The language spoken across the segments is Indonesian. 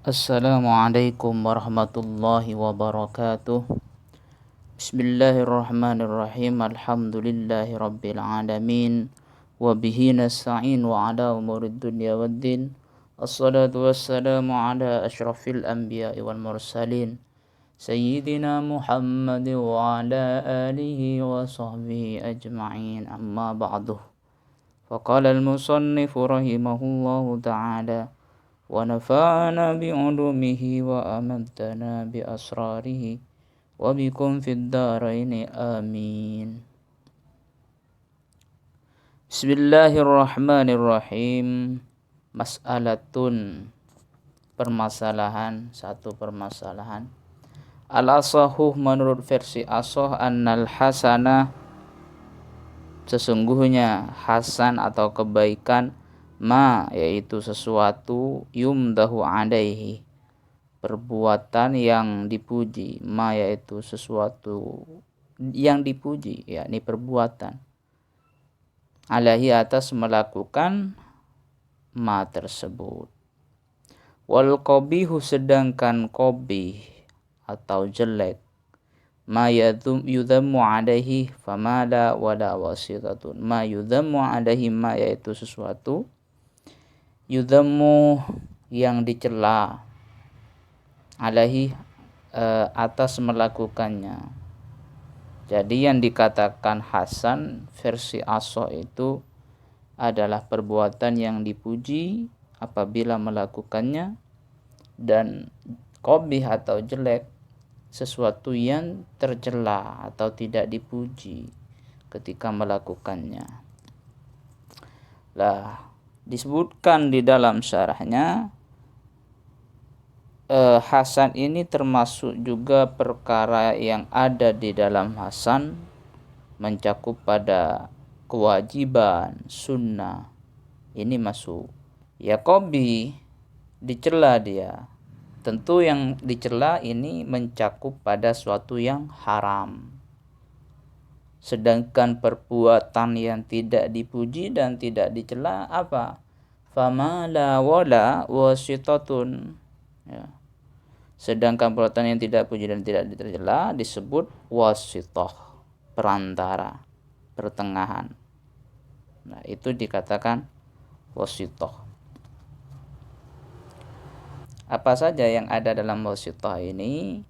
Assalamualaikum warahmatullahi wabarakatuh. Bismillahirrahmanirrahim. Alhamdulillahi rabbil alamin. Wa bihi nasta'in wa ala umurid dunya waddin. Assalatu wassalamu ala asyrafil anbiya'i wal mursalin. Sayyidina Muhammad wa ala alihi wa sahbihi ajma'in. Amma ba'duh. Faqala al-musannifu rahimahullahu ta'ala ونفعنا بعلومه وأمدنا بأسراره وبكم في الدارين آمين. Bismillahirrahmanirrahim. Mas'alatun, satu permasalahan. Al-asahuh, menurut versi asah, annal hasanah, sesungguhnya hasan atau kebaikan, ma, yaitu sesuatu, yumdahu alaihi, perbuatan yang dipuji, ma, yaitu sesuatu yang dipuji, yakni perbuatan, alaihi, atas melakukan ma tersebut. Wal qabihu, sedangkan qabih atau jelek, ma yudhammu alaihi famala wala wasitatun, ma yudhammu alaihi, ma, yaitu sesuatu, yudhammu, yang dicela, alaihi, atas melakukannya. Jadi yang dikatakan hasan versi asah itu adalah perbuatan yang dipuji apabila melakukannya, dan qabih atau jelek, sesuatu yang tercela atau tidak dipuji ketika melakukannya. Lah, disebutkan di dalam syarahnya, hasan ini termasuk juga perkara yang ada di dalam hasan mencakup pada kewajiban, sunnah, ini masuk. Ya, qabih, dicela dia, tentu yang dicela ini mencakup pada suatu yang haram. Sedangkan perbuatan yang tidak dipuji dan tidak dicela apa? Famala wala wasitatun. Ya. Sedangkan perbuatan yang tidak puji dan tidak dicela disebut wasitah, perantara, pertengahan. Nah, itu dikatakan wasitah. Apa saja yang ada dalam wasitah ini?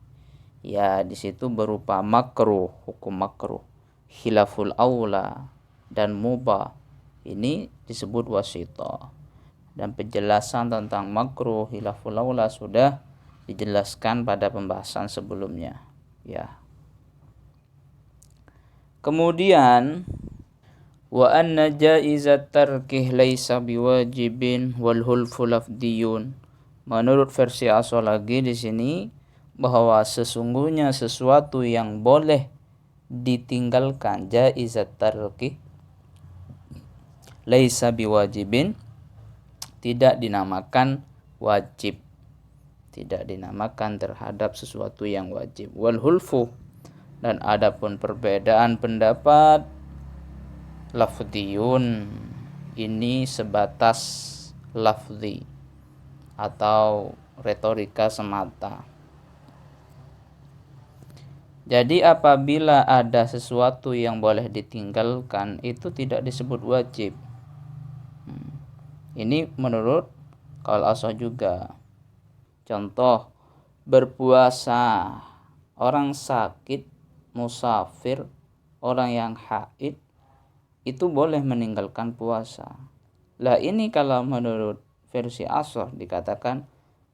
Ya, di situ berupa makruh, hukum makruh, khilaful aula, dan mubah. Ini disebut wasitah. Dan penjelasan tentang makruh, khilaful aula sudah dijelaskan pada pembahasan sebelumnya, ya. Kemudian wa anna jaizat tarkih laisa biwajibin wal hulfu lafdiyun. Menurut versi asal lagi di sini, bahwa sesungguhnya sesuatu yang boleh ditinggalkan, jaizat tarkih laisa biwajibin, tidak dinamakan wajib, tidak dinamakan terhadap sesuatu yang wajib. Wal hulfu, dan adapun perbedaan pendapat, lafdiyun, ini sebatas lafzi atau retorika semata. Jadi apabila ada sesuatu yang boleh ditinggalkan, itu tidak disebut wajib. Ini menurut qaul asah juga. Contoh, berpuasa, orang sakit, musafir, orang yang haid, itu boleh meninggalkan puasa. Lah, ini kalau menurut versi asah dikatakan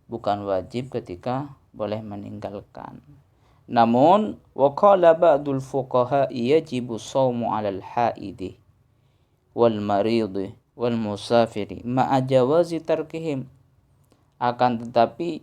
bukan wajib ketika boleh meninggalkan. Namun waqala ba'dul fuqaha yajibu shaumu 'alal haidi wal maridi wal musafiri ma'a jawazi tarkihim. Akan tetapi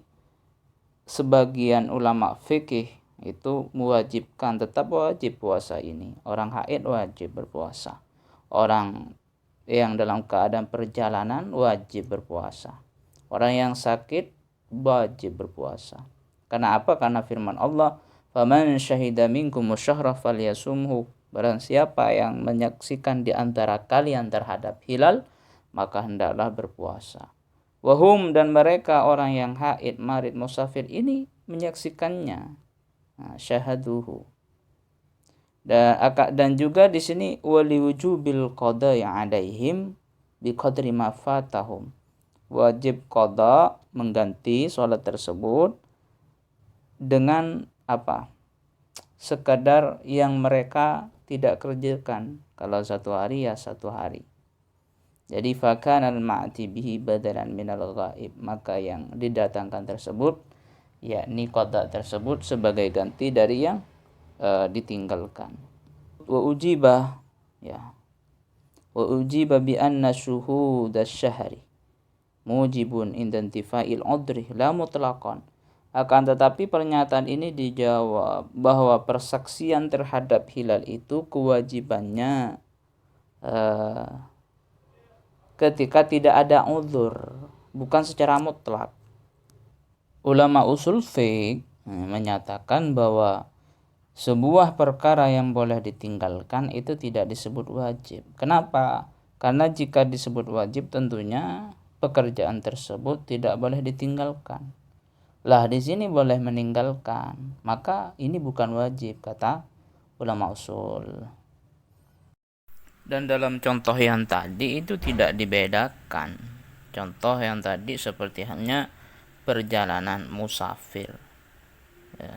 sebagian ulama fikih itu mewajibkan, tetap wajib puasa ini. Orang haid wajib berpuasa. Orang yang dalam keadaan perjalanan wajib berpuasa. Orang yang sakit wajib berpuasa. Karena apa? Karena firman Allah, "Faman syahida minkum syahra falyasumhu." Barang siapa yang menyaksikan di antara kalian terhadap hilal, maka hendaklah berpuasa. Wahum, dan mereka orang yang haid, marid, musafir ini menyaksikannya. Syahaduhu. Dan juga di sini wali wujubil qada yang alaihim biqadri ma fatahum. Wajib qada mengganti sholat tersebut dengan apa? Sekadar yang mereka tidak kerjakan. Kalau 1 hari ya 1 hari. Jadi fakanal ma'ti bihi badalan minal ghaib, maka yang didatangkan tersebut yakni qada tersebut sebagai ganti dari yang ditinggalkan. Wa ujiba bi anna syuhudasy syahri mujibun indentifa'il udri la mutlaqan. Akan tetapi pernyataan ini dijawab bahwa persaksian terhadap hilal itu kewajibannya ketika tidak ada uzur, bukan secara mutlak. Ulama usul fiqh menyatakan bahwa sebuah perkara yang boleh ditinggalkan itu tidak disebut wajib. Kenapa? Karena jika disebut wajib tentunya pekerjaan tersebut tidak boleh ditinggalkan. Lah di sini boleh meninggalkan, maka ini bukan wajib kata ulama usul. Dan dalam contoh yang tadi itu tidak dibedakan. Contoh yang tadi seperti halnya perjalanan musafir.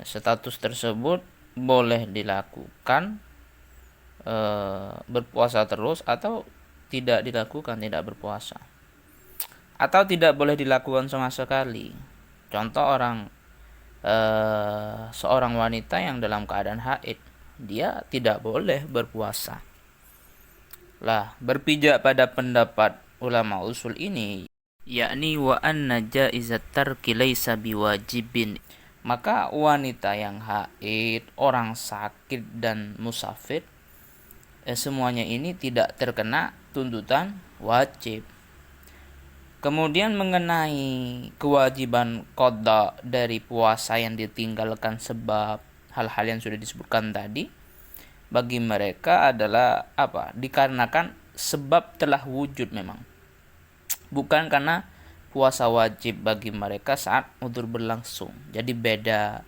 Status tersebut boleh dilakukan berpuasa terus atau tidak dilakukan, tidak berpuasa. Atau tidak boleh dilakukan sama sekali. Contoh seorang wanita yang dalam keadaan haid, dia tidak boleh berpuasa. Lah, berpijak pada pendapat ulama usul ini, yakni wa anna jaizat tarki laisa biwajibin. Maka wanita yang haid, orang sakit dan musafir semuanya ini tidak terkena tuntutan wajib. Kemudian mengenai kewajiban qada dari puasa yang ditinggalkan sebab hal-hal yang sudah disebutkan tadi, bagi mereka adalah apa? Dikarenakan sebab telah wujud memang. Bukan karena puasa wajib bagi mereka saat udzur berlangsung. Jadi beda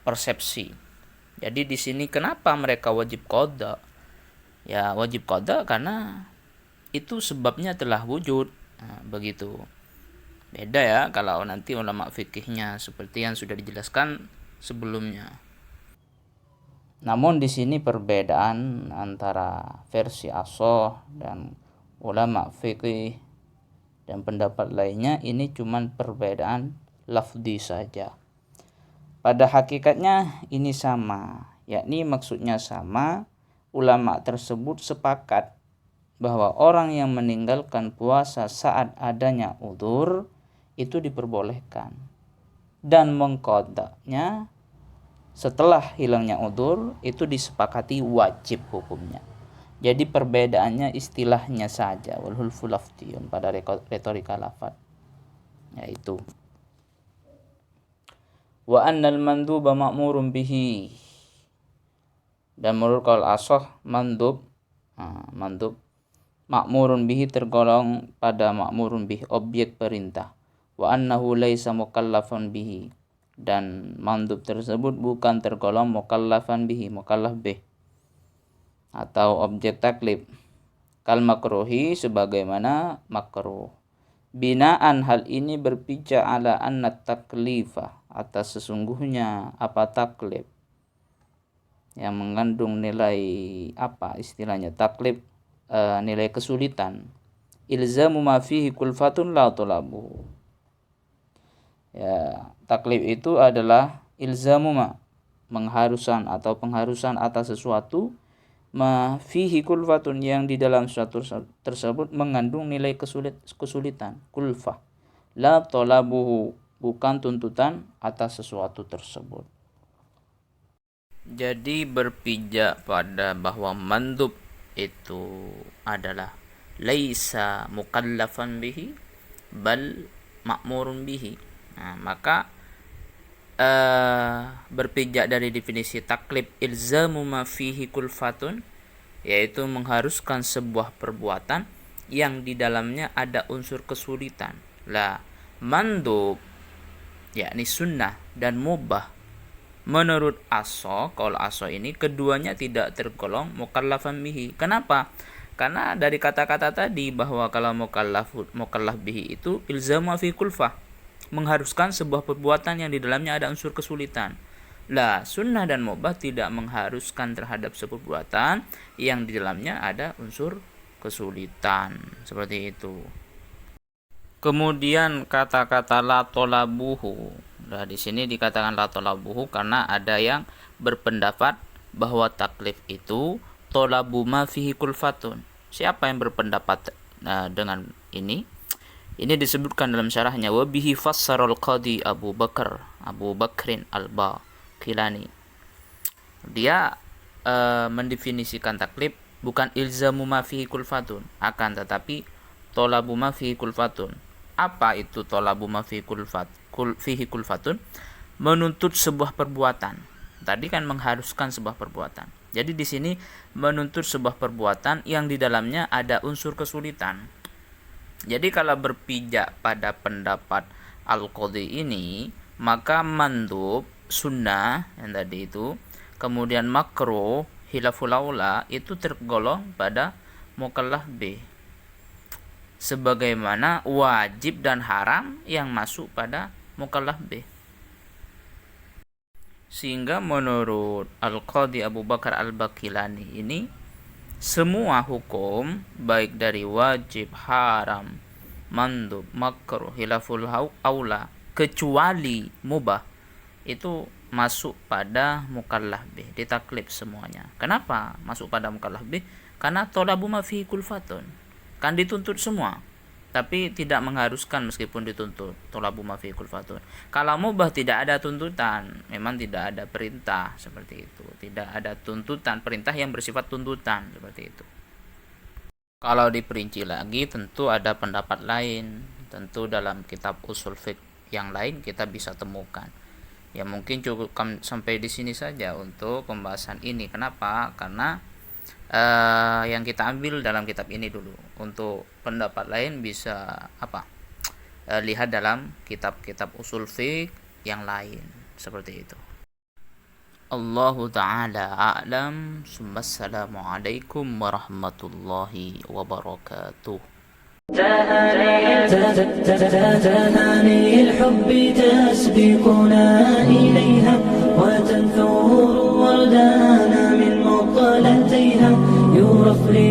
persepsi. Jadi di sini kenapa mereka wajib qada? Ya wajib qada karena itu sebabnya telah wujud. Begitu. Beda ya kalau nanti ulama fikihnya seperti yang sudah dijelaskan sebelumnya. Namun di sini perbedaan antara versi Ashah dan ulama fikih dan pendapat lainnya ini cuma perbedaan lafzi saja. Pada hakikatnya ini sama, yakni maksudnya sama. Ulama tersebut sepakat bahwa orang yang meninggalkan puasa saat adanya udzur itu diperbolehkan dan mengqadanya setelah hilangnya udzur itu disepakati wajib hukumnya. Jadi perbedaannya istilahnya saja, wal hulfu lafdiyun pada retorika lafaz, yaitu wa annal manduba ma'murun bihi. Dan menurut qaul ashah mandub ma'murun bihi tergolong pada ma'murun bihi, objek perintah. Wa annahu laisa mukallafan bihi, dan mandub tersebut bukan tergolong mukallafan bihi, mukallaf bih, atau objek taklif. Kal makruhi, sebagaimana makruh. Binaan hal ini berpijak ala anna taklifah, atas sesungguhnya apa taklif yang mengandung nilai istilahnya taklif, nilai kesulitan. Ilzamu ma fihi kulfatun la tulabu. Ya, taklif itu adalah ilzamu mengharusan atau pengharusan atas sesuatu ma fihi kulfatun, yang di dalam suatu tersebut mengandung nilai kesulitan, kulfah. La tolabuhu, bukan tuntutan atas sesuatu tersebut. Jadi berpijak pada bahwa mandub itu adalah laisa mukallafan bihi bal ma'murun bihi. Maka berpijak dari definisi taklif ilzamu ma fihi kulfatun, yaitu mengharuskan sebuah perbuatan yang di dalamnya ada unsur kesulitan. Lah, mandub yakni sunnah dan mubah, menurut qaul aso ini keduanya tidak tergolong mukallafan bihi. Kenapa? Karena dari kata-kata tadi bahwa kalau mukallaf bihi itu ilzamu fi kulfah, mengharuskan sebuah perbuatan yang di dalamnya ada unsur kesulitan. Lah, sunnah dan mubah tidak mengharuskan terhadap sebuah perbuatan yang di dalamnya ada unsur kesulitan. Seperti itu. Kemudian kata-kata la tolabuhu. Nah, di sini dikatakan la tolabuhu karena ada yang berpendapat bahwa taklif itu tolabu ma fihi kulfatun. Siapa yang berpendapat dengan ini? Ini disebutkan dalam syarahnya, wa bihi fassarul qadi Abu Bakrin al-Baqilani. Dia mendefinisikan taklif bukan ilzamu ma fihi kulfatun, akan tetapi tolabu ma fihi kulfatun. Apa itu tolabu ma fihi kulfatun? Menuntut sebuah perbuatan. Tadi kan mengharuskan sebuah perbuatan. Jadi di sini menuntut sebuah perbuatan yang di dalamnya ada unsur kesulitan. Jadi kalau berpijak pada pendapat Al-Qadhi ini, maka mandub, sunnah yang tadi itu, kemudian makruh, khilaful aula itu tergolong pada mukallaf bih. Sebagaimana wajib dan haram yang masuk pada mukallaf bih. Sehingga menurut Al-Qadhi Abu Bakar Al-Baqilani ini, semua hukum baik dari wajib, haram, mandub, makruh, khilaful aula kecuali mubah itu masuk pada mukallaf bih, ditaklif semuanya. Kenapa masuk pada mukallaf bih? Karena tolabu ma fihi kulfatun, kan dituntut semua, tapi tidak mengharuskan meskipun dituntut. Tolabu ma fihi kulfatun. Kalau mubah tidak ada tuntutan, memang tidak ada perintah seperti itu. Tidak ada tuntutan, perintah yang bersifat tuntutan seperti itu. Kalau diperinci lagi tentu ada pendapat lain. Tentu dalam kitab usul fiqh yang lain kita bisa temukan. Ya mungkin cukup sampai di sini saja untuk pembahasan ini. Kenapa? Karena yang kita ambil dalam kitab ini dulu. Untuk pendapat lain bisa lihat dalam kitab-kitab usul fiqh yang lain seperti itu. Allahu ta'ala a'lam. Assalamualaikum warahmatullahi wabarakatuh. تهاني الحب تسبقنا إليها وتنثور وردانا من مقلتيها يرفرف